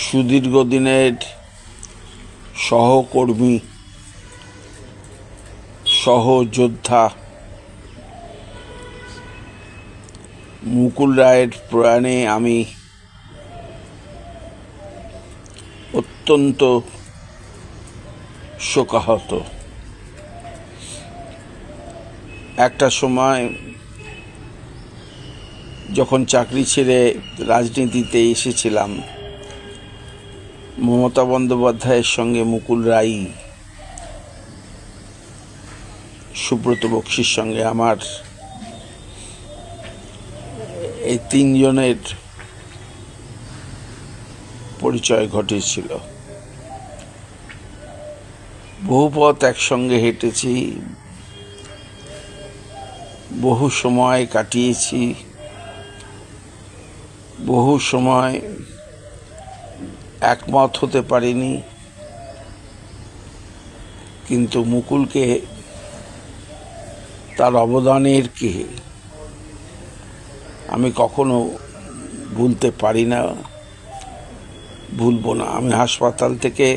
সুদীর্ঘ দিনের সহকর্মী, সহযোদ্ধা মুকুল রায়ের প্রয়াণে আমি অত্যন্ত শোকাহত। একটা সময় যখন চাকরি ছেড়ে রাজনীতিতে এসেছিলাম, মমতা বন্দ্যোপাধ্যায়ের সঙ্গে মুকুল রায়, সুব্রত বক্সির সঙ্গে আমার এই তিনজনের পরিচয় ঘটেছিল। বহু পথ একসঙ্গে হেঁটেছি, বহু সময় কাটিয়েছি, বহু সময় একমত হতে পারিনি, কিন্তু মুকুলকে, তার অবদানের কে আমি কখনো ভুলতে পারি না, ভুলবো না। আমি হাসপাতাল থেকে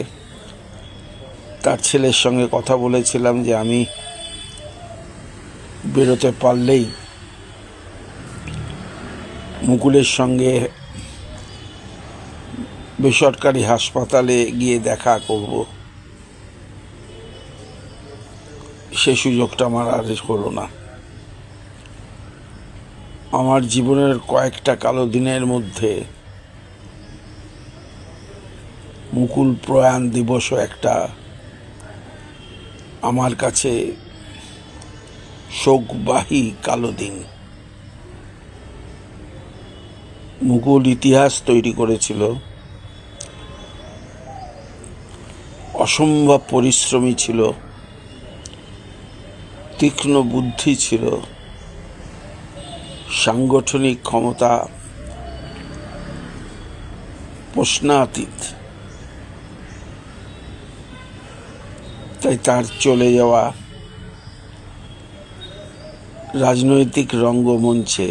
তার ছেলের সঙ্গে কথা বলেছিলাম যে আমি বেরোতে পারলেই মুকুলের সঙ্গে বেসরকারি হাসপাতালে গিয়ে দেখা করব। সে সুযোগটা আমার আর হলো না। আমার জীবনের কয়েকটা কালো দিনের মধ্যে মুকুল প্রয়াণ দিবসও একটা আমার কাছে শোকবাহী কালো দিন। মুকুল ইতিহাস তৈরি করেছিল, অসম্ভব পরিশ্রমী ছিল, তীক্ষ্ণ বুদ্ধি ছিল, সাংগঠনিক ক্ষমতা প্রশ্নাতীত। তাই তার চলে যাওয়া রাজনৈতিক রঙ্গমঞ্চে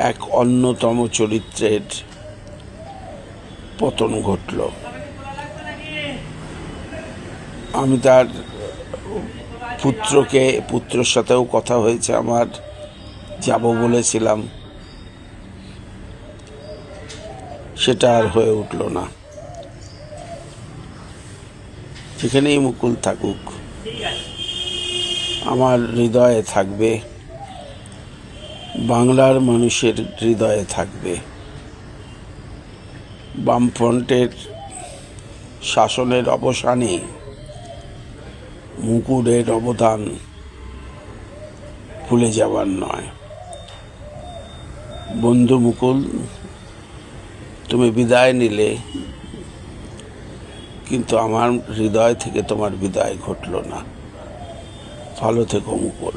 এক অন্যতম চরিত্রের পতন ঘটল। আমি তার পুত্রের সাথেও কথা হয়েছে আমার, যাব বলেছিলাম, সেটা আর হয়ে উঠল না। যেখানেই মুকুল থাকুক, আমার হৃদয়ে থাকবে, বাংলার মানুষের হৃদয়ে থাকবে। বামফ্রন্টের শাসনের অবসানে মুকুলের অবদান ভুলে যাবার নয়। বন্ধু মুকুল, তুমি বিদায় নিলে, কিন্তু আমার হৃদয় থেকে তোমার বিদায় ঘটল না। ভালো থেকো মুকুল।